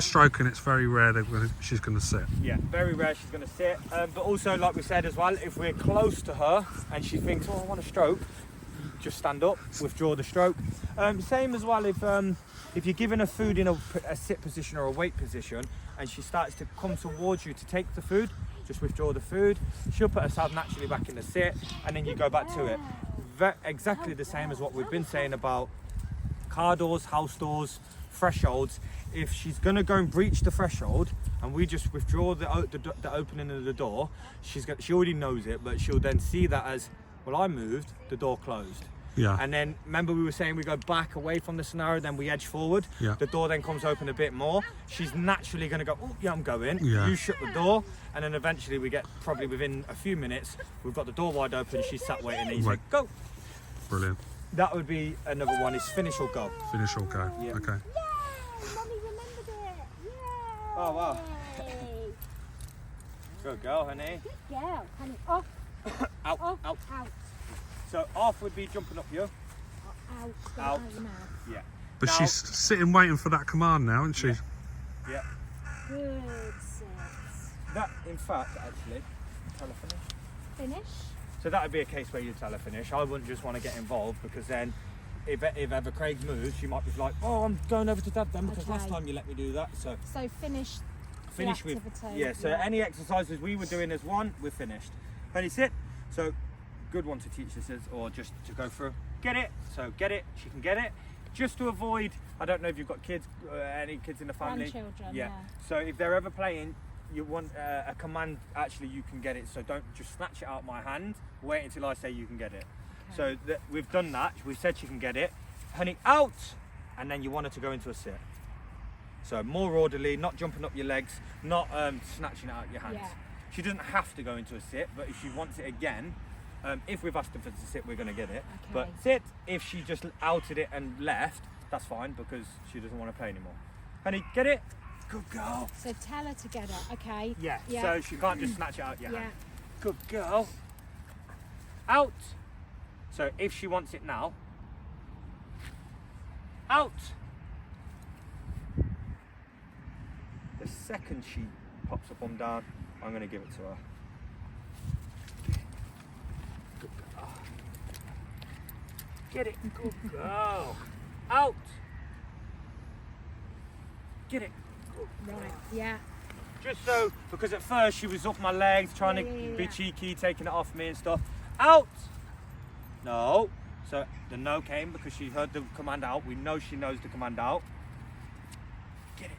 Stroking, it's very rare that she's going to sit. Yeah, very rare she's going to sit. But also, like we said as well, if we're close to her and she thinks, oh, I want a stroke, just stand up, withdraw the stroke. Same as well if you're giving her food in a sit position or a wait position and she starts to come towards you to take the food, just withdraw the food. She'll put herself naturally back in the sit and then you go back to it. Exactly the same as what we've been saying about car doors, house doors, thresholds. If she's going to go and breach the threshold and we just withdraw the opening of the door, she already knows it, but she'll then see that as, well, I moved, the door closed. Yeah. And then, remember we were saying we go back away from the scenario, then we edge forward. Yeah. The door then comes open a bit more. She's naturally going to go, oh, yeah, I'm going. Yeah. You shut the door. And then eventually we get, probably within a few minutes, we've got the door wide open, she's sat waiting, and you say, go. Brilliant. That would be another one, is finish or go. Finish or go. Yeah. Okay. Mummy remembered it. Yay! Oh, wow. Good girl, honey. Good girl, honey. Off. Out, Off. out. Out. So off would be jumping up here. Out. Out. Yeah. But now, she's sitting waiting for that command now, isn't she? Yeah. Yeah. Good sis. That, in fact, actually, tell her finish. Finish. So that would be a case where you tell her finish. I wouldn't just want to get involved because then if ever Craig moves, she might be like, oh, I'm going over to Dad then because last time you let me do that. So finish with, yeah, so any exercises we were doing as one, we're finished. Honey, sit. So good one to teach this is, or just to go through. Get it. So get it. She can get it. Just to avoid, I don't know if you've got kids, any kids in the family. Grandchildren, yeah. So if they're ever playing, you want a command, actually you can get it. So don't just snatch it out of my hand. Wait until I say you can get it. Okay. So we've done that. We've said she can get it. Honey, out. And then you want her to go into a sit. So more orderly, not jumping up your legs, not snatching it out of your hands. Yeah. She doesn't have to go into a sit, but if she wants it again, if we've asked her to sit, we're going to get it. Okay. But sit, if she just outed it and left, that's fine because she doesn't want to play anymore. Honey, get it? Good girl. So tell her to get it, okay? Yeah, so she can't just snatch it out your hand. Good girl. Out. So if she wants it now, out. The second she pops up on down, I'm going to give it to her. Good girl. Get it. Good girl. Out. Get it. Right, yeah. Just so, because at first she was off my legs, trying to be cheeky, taking it off me and stuff. Out. No. So the no came because she heard the command out. We know she knows the command out. Get it.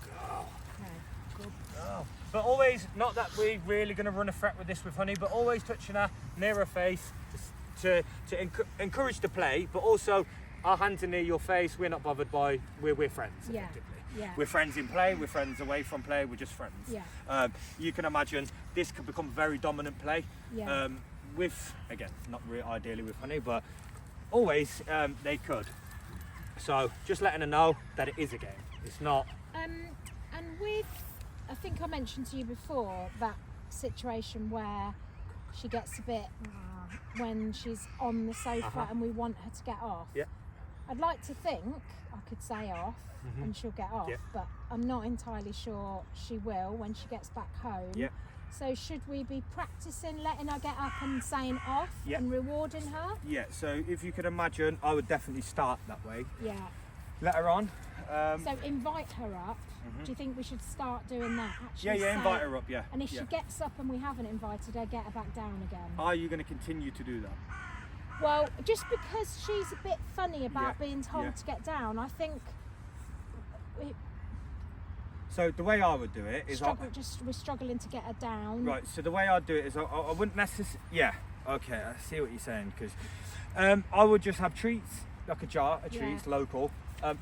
Good girl. Okay. Good girl. But always, not that we're really going to run a threat with this with Honey, but always touching her near her face to encourage the play, but also our hands are near your face. We're not bothered by, we're friends, effectively. Yeah. We're friends in play, we're friends away from play, we're just friends. Yeah. You can imagine this could become very dominant play. Yeah. With, again, not really ideally with Honey, but always they could. So just letting her know that it is a game. It's not. And with, I think I mentioned to you before that situation where she gets a bit when she's on the sofa and we want her to get off. Yeah. I'd like to think I could say off and she'll get off, but I'm not entirely sure she will when she gets back home. Yeah. So should we be practicing letting her get up and saying off and rewarding her? Yeah, so if you could imagine, I would definitely start that way. Yeah. Let her on. So invite her up. Do you think we should start doing that? Actually invite her up, yeah. And if she gets up and we haven't invited her, get her back down again. Are you going to continue to do that? Well, just because she's a bit funny about being told to get down, I think... So the way I would do it is... we're struggling to get her down. Right, so the way I'd do it is I wouldn't necessarily... Yeah, okay, I see what you're saying, because I would just have treats, like a jar of treats, local.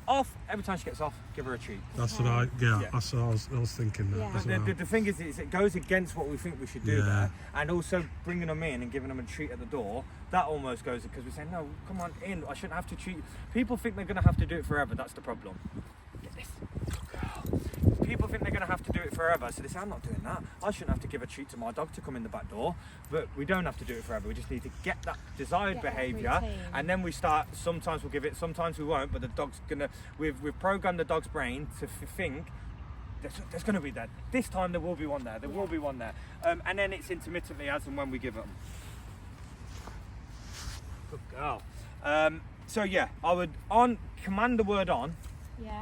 Off, every time she gets off, give her a treat. That's what that's what I was thinking. The thing is it goes against what we think we should do there, and also bringing them in and giving them a treat at the door, that almost goes, because we say, no, come on in, I shouldn't have to treat you. People think they're going to have to do it forever, that's the problem. Get this. People think they're going to have to do it forever, so they say, I'm not doing that. I shouldn't have to give a treat to my dog to come in the back door, but we don't have to do it forever. We just need to get that desired behaviour, and then we start, sometimes we'll give it, sometimes we won't, but the dog's going to, we've programmed the dog's brain to think, there's going to be that. This time there will be one there. There will be one there. And then it's intermittently as and when we give it them. Good girl. So yeah, I would command the word on,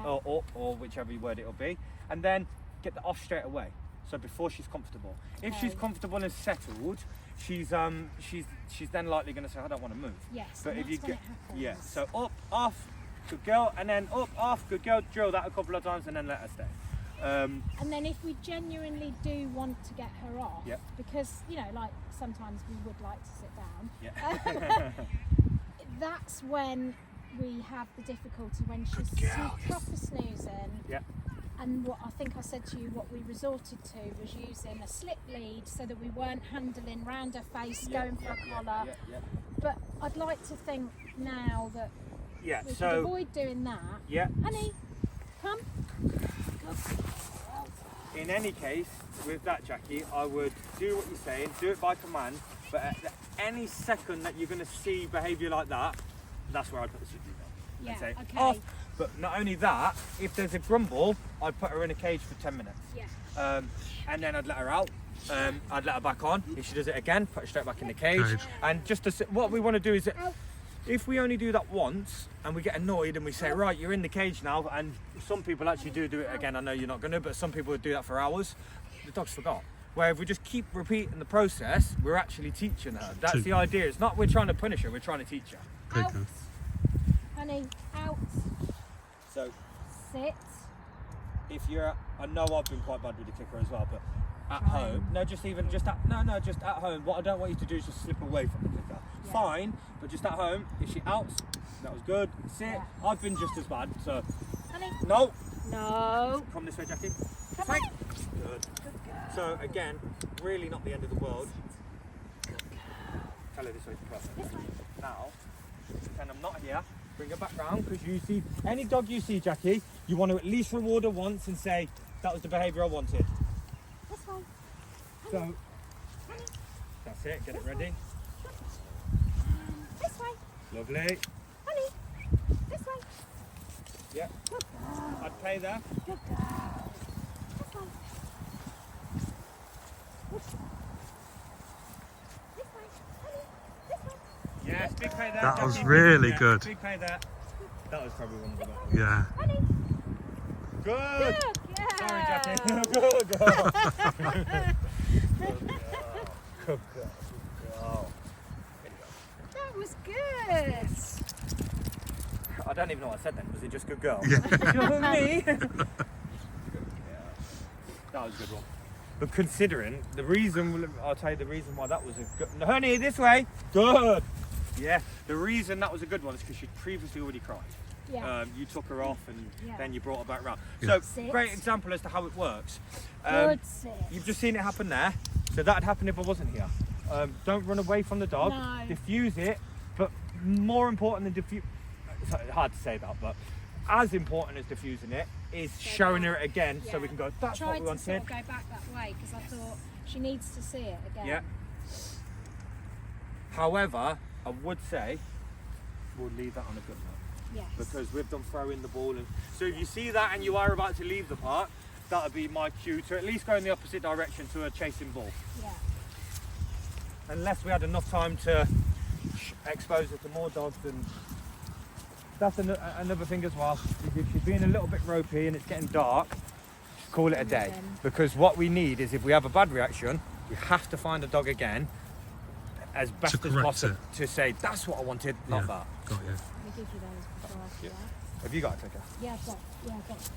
or up, or whichever word it'll be, and then get the off straight away. So before she's comfortable. If she's comfortable and settled, she's then likely going to say, I don't want to move. Yes. But if you when get, it happens. so up, off, good girl, and then up, off, good girl. Drill that a couple of times and then let her stay. And then if we genuinely do want to get her off, because like sometimes we would like to sit down. That's when we have the difficulty when she's proper snoozing. And what I think I said to you, what we resorted to was using a slip lead so that we weren't handling round her face, going for a collar. But I'd like to think now that we could avoid doing that. Honey, come. In any case, with that, Jackie, I would do what you're saying, do it by command, but at any second that you're going to see behaviour like that, that's where I'd put the seat on. And say, off. But not only that, if there's a grumble, I'd put her in a cage for 10 minutes. And then I'd let her out. I'd let her back on. If she does it again, put her straight back in the cage. And just what we want to do is that if we only do that once and we get annoyed and we say, right, you're in the cage now, and some people actually do it again, I know you're not going to, but some people would do that for hours, the dog's forgot. Where if we just keep repeating the process, we're actually teaching her. That's the idea. It's not we're trying to punish her, we're trying to teach her. Out. Honey, out. So sit. If you're, I know I've been quite bad with the clicker as well, but at home, just at home, what I don't want you to do is just slip away from the clicker. Fine, but just at home, if she outs, that was good. Sit. I've been just as bad, so. Honey. No. Come this way, Jackie. Come on. Good. So again, really not the end of the world. Tell her this way, perfect. This way. Now, pretend I'm not here. Bring her back round, because you see, any dog you see, Jackie, you want to at least reward her once and say, that was the behaviour I wanted. This way. So, Honey. that's it, get it ready. This way. Lovely. Honey. This way. Yeah. Good girl. I'd play there. Good girl. This way. This way. Honey. This way. Yes, big play there. That was Jackie. really Yeah, good. Big play there. That was probably one of the better. Yeah. Honey. Good. Good girl. Sorry, Jackie. Good girl. Good girl. Good girl. That was good. I don't even know what I said then. Was it just good girl? Yeah. You know what I mean? That was a good one. But considering the reason, I'll tell you the reason why that was a good. No, honey, this way. Good. Yeah. The reason that was a good one is because she'd previously already cried. Yeah. You took her off and then you brought her back round. Yeah. So great example as to how it works. Good sit. You've just seen it happen there. So that'd happen if I wasn't here. Don't run away from the dog. No. Diffuse it, but more important than diffuse. It's hard to say that, but as important as diffusing it is showing her it again, so we can go. That's what we wanted. Sort of go back that way because I thought she needs to see it again. Yeah. However, I would say we'll leave that on a good note. Yes. Because we've done throwing the ball, and so if you see that and you are about to leave the park, that would be my cue to at least go in the opposite direction to a chasing ball. Yeah. Unless we had enough time to expose her to more dogs, and that's another thing as well. If she's being a little bit ropey and it's getting dark, just call it a day. Because what we need is, if we have a bad reaction, we have to find the dog again as best as possible to say that's what I wanted, not that. Got you. We give you those before I forget. Have you got a clicker? Yeah, I've got what was it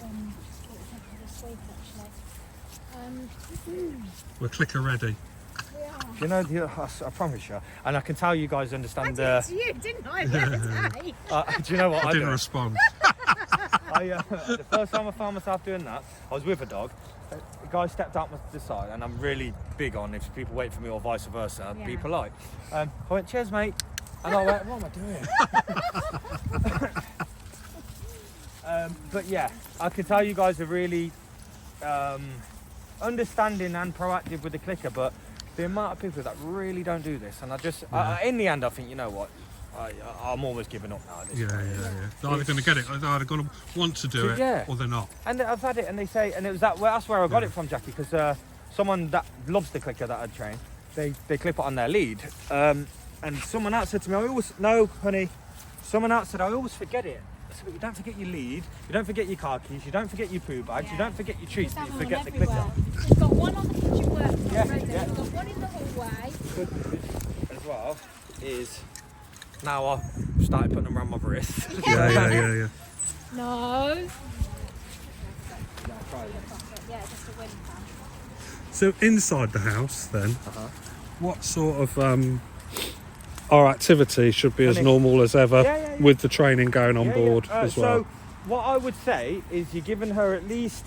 for this week actually. We're clicker ready. We are. You know, I promise you, and I can tell you guys understand I did to you, didn't I, the other day? do you know what I I didn't do? respond. The first time I found myself doing that, I was with a dog. The guy stepped out the side, and I'm really big on if people wait for me or vice versa, be polite. I went, cheers, mate. And I went, what am I doing? But yeah, I can tell you guys are really understanding and proactive with the clicker, but the amount of people that really don't do this, and I just, in the end, I think, you know what, I'm almost giving up now. At this Yeah, point. yeah, yeah. They're either going to get it, or they're either going to want to do it, Yeah. or they're not. And I've had it, and they say, and it was that's where I got it from, Jackie, because someone that loves the clicker that I train, they clip it on their lead, and someone else said to me, no, honey. Someone else said, I always forget it. I said, but you don't forget your lead, you don't forget your car keys, you don't forget your poo bags, you don't forget your treats, but you forget the clicker. We've got one on the kitchen worktop, Yeah, we've yeah. got one in the hallway. Good news as well is now I've started putting them around my wrist. Yeah. No. Yeah, try it. Yeah, just a wind fan. So inside the house, then, Uh-huh. what sort of our activity should be as Honey. normal as ever, Yeah. with the training going on board as well? So what I would say is you're giving her at least,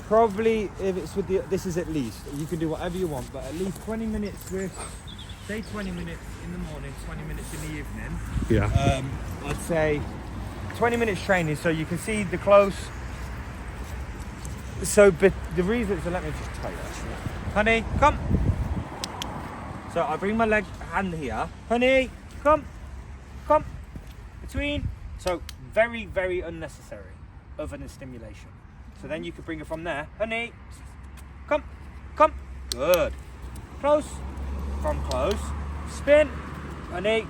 probably if it's with this is at least, you can do whatever you want, but at least 20 minutes with, say 20 minutes in the morning, 20 minutes in the evening. Yeah. I'd say 20 minutes training so you can see the close. So, but the reason, so let me just tell you actually. Honey, come. So I bring my hand here. Honey, come. Between. So very, very unnecessary other than stimulation. So then you could bring her from there. Honey, come. Good. Close. From close. Spin. Honey,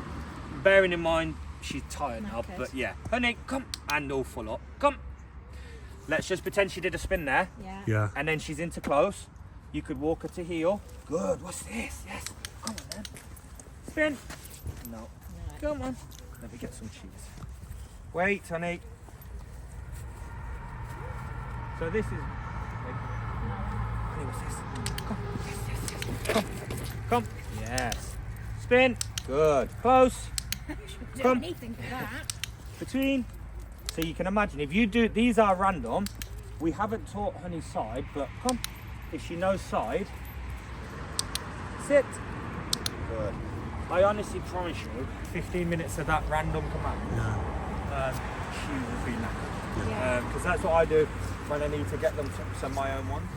bearing in mind she's tired now, Knackered. but yeah. Honey, come. And all full up. Come. Let's just pretend she did a spin there. Yeah. And then she's into close. You could walk her to heel. Good. What's this? Yes. Come on then. Spin. No. Come on. Let me get some cheese. Wait, honey. So this is. Wait. Honey, what's this? Come. Yes. Come. Yes. Spin. Good. Close. Do Come. anything for that. Between. So you can imagine if you do, these are random. We haven't taught Honey side, but come. If she knows side, sit. Good. I honestly promise you, 15 minutes of that random command, she will be knackered. Yeah. Because that's what I do when I need to get them some my own ones.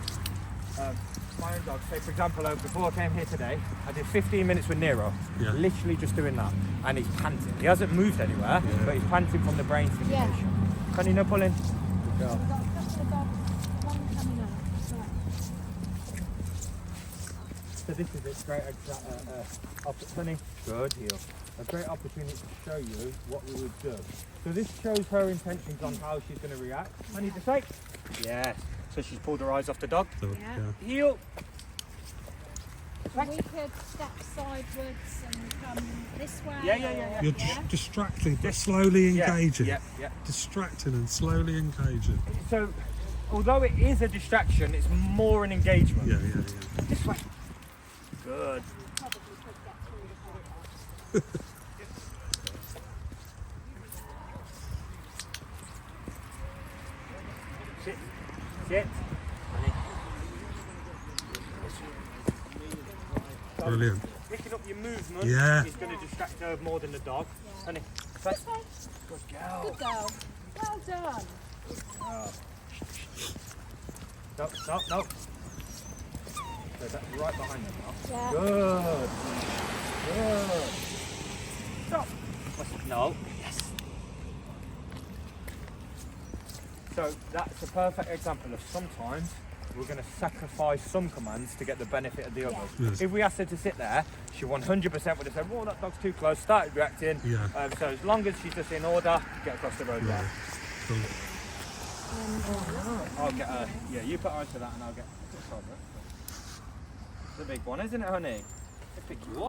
My own dogs. Say for example, before I came here today, I did 15 minutes with Nero. Yeah. Literally just doing that. And he's panting. He hasn't moved anywhere, but he's panting from the brain stimulation. Yeah. Honey, no pulling. Good girl. We've got a couple of dogs, one coming up. So this is a great honey. Good heel. A great opportunity to show you what we would do. So this shows her intentions on how she's going to react. Honey, just like yes. So she's pulled her eyes off the dog. So, Yeah. Heel. We could step sidewards and come this way. Yeah. You're distracting, but slowly engaging. Yeah. Distracting and slowly engaging. So although it is a distraction, it's more an engagement. Yeah. This way. Good. Probably could get through the whole Sit. Brilliant. Picking up your movement is going to distract her more than the dog. Yeah. Honey, This way. good girl. Good girl. Well done. Oh. No. So that's right behind them now. Yeah. Good. Stop. No. Yes. So that's a perfect example of sometimes we're going to sacrifice some commands to get the benefit of the others. Yes. If we asked her to sit there, she 100% would have said, "Well, that dog's too close." Started reacting. Yeah. So as long as she's just in order, get across the road. Yeah. Cool. I'll get her. Yeah, you put her onto that, and I'll get. It's a big one, isn't it, honey? They pick you up.